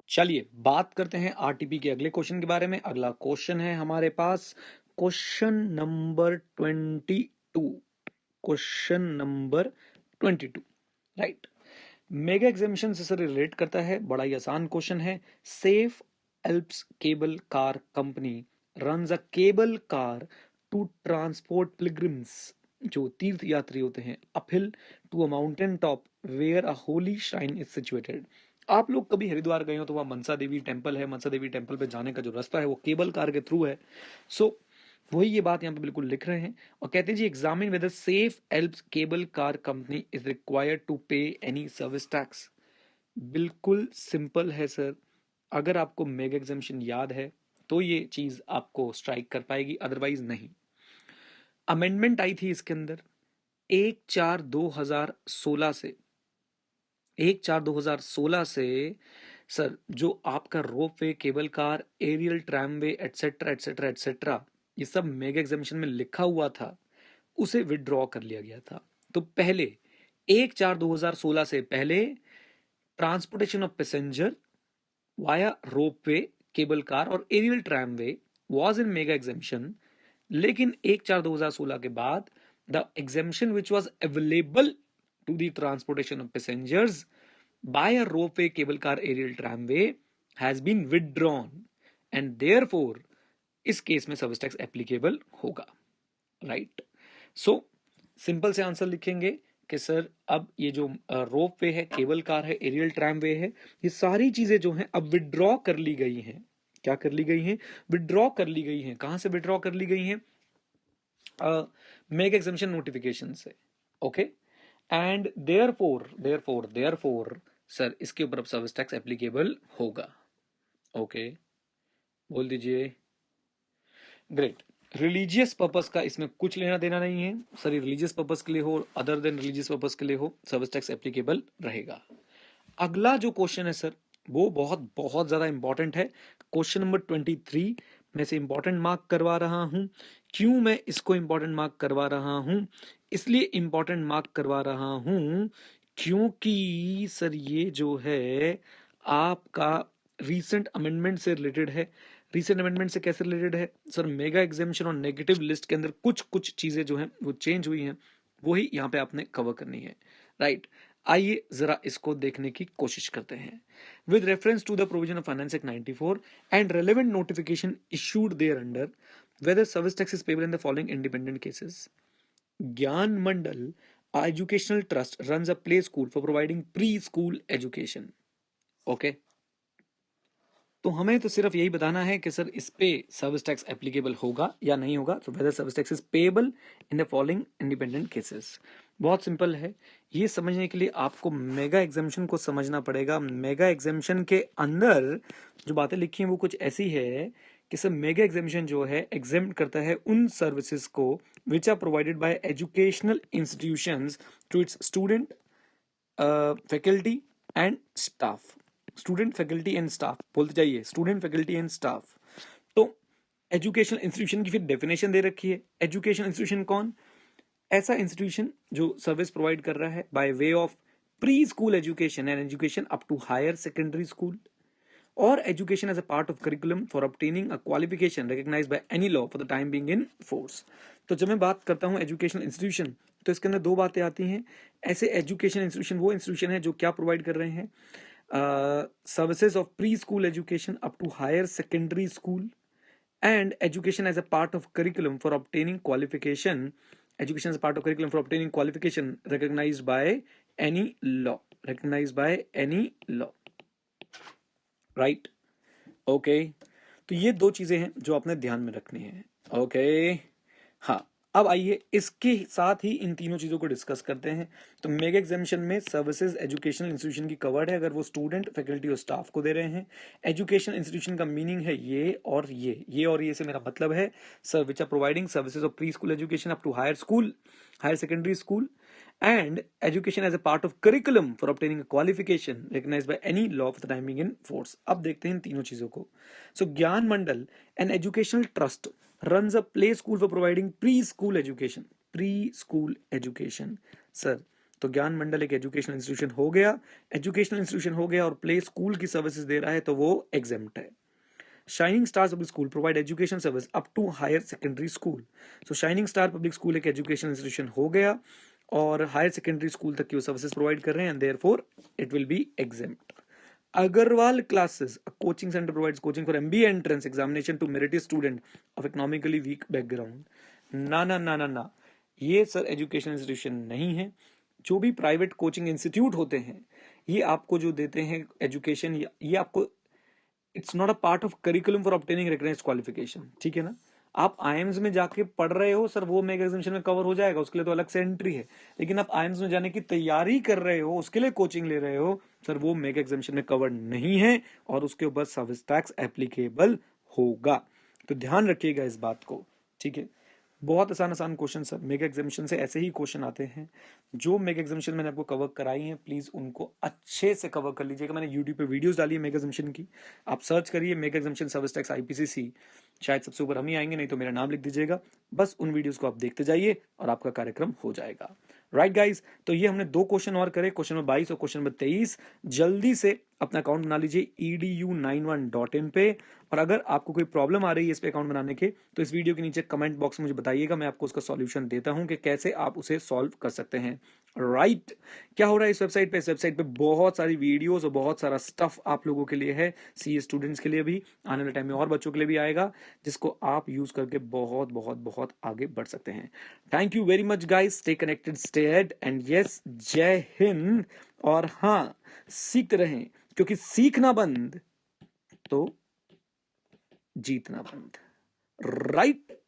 चलिए बात करते हैं आरटीपी के अगले क्वेश्चन के बारे में। अगला क्वेश्चन है हमारे पास question number 22। Question number 22, right. Mega exemption से सर रिलेट करता है, बड़ा ही आसान क्वेश्चन है। Safe Alps cable car company runs a cable car to transport pilgrims, जो तीर्थ यात्री होते हैं, uphill to a mountain top where a holy shrine is situated. आप लोग कभी हरिद्वार गए हो तो वहाँ मनसा देवी टेम्पल है, मनसा देवी टेम्पल पे जाने का जो रास्ता है वो केबल कार के थ्रू है। सो वही ये बात यहाँ पे बिल्कुल लिख रहे हैं और कहते हैं जी examine whether safe Alps cable car company is required to pay any service tax. बिल्कुल सिंपल है सर, अगर आपको मेगा एग्जामिशन याद है तो ये चीज आपको स्ट्राइक कर पाएगी, अदरवाइज नहीं। अमेंडमेंट आई थी इसके अंदर 1/4/2016 से। 1/4/2016 से सर जो आपका rope way, cable car, aerial tramway etcetera etcetera etcetera, ये सब मेगा एग्जामिशन में लिखा हुआ था, उसे विड्रॉ कर लिया गया था। तो पहले 1/4/2016 से पहले transportation of passenger via ropeway, cable car और aerial tramway was in mega exemption. लेकिन 1/4/2016 के बाद the exemption which was available to the transportation of passengers by a ropeway, cable car, aerial tramway has been withdrawn and therefore इस case में service tax applicable होगा, right. So simple से answer लिखेंगे कि sir अब ये जो रोप वे है, केबल कार है, एरियल ट्रैमवे है, ये सारी चीजें जो हैं अब विड्रॉ कर ली गई हैं। क्या कर ली गई हैं? विड्रॉ कर ली गई हैं। कहां से विड्रॉ कर ली गई हैं? मेगा एग्जामिशन नोटिफिकेशन से, ओके। एंड देयरफॉर सर इसके ऊपर अब सर्विस टैक्स एप्लीकेबल होगा, ओके। बोल दीजिए। ग्रेट। रिलीजियस पर्पस का इसमें कुछ लेना देना नहीं है सर, ये रिलीजियस पर्पस के लिए हो, अदर देन रिलीजियस पर्पस के लिए हो, सर्विस टैक्स एप्लीकेबल रहेगा। अगला जो क्वेश्चन है सर वो बहुत बहुत ज्यादा इंपॉर्टेंट है। क्वेश्चन नंबर 23 में से इंपॉर्टेंट मार्क करवा रहा हूं। क्यों मैं इसको इंपॉर्टेंट मार्क करवा रहा हूं? इसलिए इंपॉर्टेंट मार्क करवा रहा हूं क्योंकि सर ये जो है आपका रीसेंट अमेंडमेंट से रिलेटेड है। रीसेंट अमेंडमेंट से कैसे रिलेटेड है सर? मेगा एग्जामिशन और नेगेटिव लिस्ट के अंदर कुछ कुछ चीजें जो हैं वो चेंज हुई हैं, वही यहाँ पे आपने कवर करनी है, राइट। आइए जरा इसको देखने की कोशिश करते हैं। With reference to the provision of finance act 94 and relevant notification issued there under whether service tax is payable in the following independent cases. Gyan Mandal Educational Trust runs a play school for providing preschool education. Okay. तो हमें तो सिर्फ यही बताना है कि sir इस पे सर्विस टैक्स एप्लीकेबल होगा या नहीं होगा। तो whether service tax is payable in the following independent cases. बहुत सिंपल है, ये समझने के लिए आपको मेगा एग्जामिशन को समझना पड़ेगा। मेगा एग्जामिशन के अंदर जो बातें लिखी हैं वो कुछ ऐसी है कि सर मेगा एग्जामिशन जो है एग्जेम्प्ट करता है उन सर्विसेज को which are provided by educational institutions to its student, faculty and staff. Student, faculty and staff बोलते जाइए, स्टूडेंट, फैकल्टी एंड स्टाफ। तो एजुकेशनल इंस्टीट्यूशन की फिर डेफिनेशन दे रखी है। एजुकेशनल इंस्टीट्यूशन कौन? ऐसा इंस्टीट्यूशन जो सर्विस प्रोवाइड कर रहा है by way of pre school education and education up to higher secondary school or education as a part of curriculum for obtaining a qualification recognized by any law for the time being in force। तो जब मैं बात करता हूँ educational institution तो इसके अंदर दो बातें आती हैं। ऐसे एजुकेशन इंस्टीट्यूशन वो इंस्टीट्यूशन है जो क्या प्रोवाइड कर रहे हैं? Services of pre school education up to higher secondary school and education as a part of curriculum for obtaining qualification, education as a part of curriculum for obtaining qualification recognized by any law, recognized by any law, right? Okay, तो ये दो चीजें हैं जो आपने ध्यान में रखनी है, ओके। हाँ, अब आइए इसके साथ ही इन तीनों चीजों को डिस्कस करते हैं। तो मेगा एग्जामिशन में सर्विसेज एजुकेशनल इंस्टीट्यूशन की कवर्ड है अगर वो स्टूडेंट, फैकल्टी और स्टाफ को दे रहे हैं। एजुकेशनल इंस्टीट्यूशन का मीनिंग है ये और ये और ये से मेरा मतलब है sir which are providing services of pre school education up to higher school, higher secondary school and education as a part of curriculum for obtaining a qualification recognized by any law for the time being in force। अब देखते हैं इन तीनों चीजों को। So ज्ञान मंडल an educational trust runs a play school for providing preschool education। preschool education sir तो ज्ञान मंडल एक एजुकेशनल इंस्टीट्यूशन हो गया, एजुकेशनल इंस्टीट्यूशन हो गया और प्ले स्कूल की सर्विसेज दे रहा है तो वो एग्जेम्प्ट है। Shining star public school provide education service up to higher secondary school. So shining star public school एक एजुकेशन इंस्टीट्यूशन हो गया और हायर सेकेंडरी स्कूल तक की वो सर्विसेज प्रोवाइड कर रहे हैं and therefore it will be exempt. Agarwal classes, a coaching center provides coaching for MBA entrance examination to meritorious student of economically weak background. ना ना ना ना ना, ये सर एजुकेशन इंस्टीट्यूशन नहीं है। जो भी प्राइवेट कोचिंग इंस्टीट्यूट होते हैं ये आपको जो देते हैं एजुकेशन, ये आपको it's not a part of curriculum for obtaining recognised qualification, ठीक है ना। आप आईएम्स में जाके पढ़ रहे हो सर, वो मेगा एग्जामिनेशन में कवर हो जाएगा, उसके लिए तो अलग से एंट्री है। लेकिन आप आईएम्स में जाने की तैयारी कर रहे हो, उसके लिए कोचिंग ले रहे हो सर, वो मेगा एग्जामिनेशन में कवर नहीं है और उसके ऊपर सर्विस टैक्स एप्लीकेबल होगा। तो ध्यान रखिएगा इस बात को, ठीक है। बहुत आसान आसान क्वेश्चन सर, मेगा एग्जामिनेशन से ऐसे ही क्वेश्चन आते हैं। जो मेगा एग्जामिनेशन मैंने आपको कवर कराई है प्लीज उनको अच्छे से कवर कर लीजिएगा। मैंने यूट्यूब पे वीडियोस डाली है मेगा एग्जामिनेशन की, आप सर्च करिए mega examination service tax IPCC, शायद सबसे ऊपर हम ही आएंगे, नहीं तो मेरा नाम लिख दीजिएगा। बस उन वीडियोस को आप देखते जाइए और आपका कार्यक्रम हो जाएगा। राइट गाइज, तो ये हमने 2 क्वेश्चन और करे, क्वेश्चन नंबर 22 और क्वेश्चन नंबर 23। जल्दी से अपना अकाउंट बना लीजिए edu91.in पे। और अगर आपको कोई प्रॉब्लम आ रही है इस पे अकाउंट बनाने के तो इस वीडियो के नीचे कमेंट बॉक्स में मुझे बताइएगा, मैं आपको उसका सॉल्यूशन देता हूं कि कैसे आप उसे सॉल्व कर सकते हैं। राइट, क्या हो रहा है इस वेबसाइट पे? इस वेबसाइट पे बहुत सारी वीडियोस और बहुत सारा स्टफ आप लोगों के लिए है, सीए स्टूडेंट्स के लिए भी, आने वाले टाइम में और बच्चों के लिए भी आएगा, जिसको आप यूज करके बहुत बहुत बहुत आगे बढ़ सकते हैं। Thank you very much guys, stay connected, stay head and yes, जय हिंद। और हाँ, सीखते रहें, क्योंकि सीखना बंद तो जीतना बंद। राइट।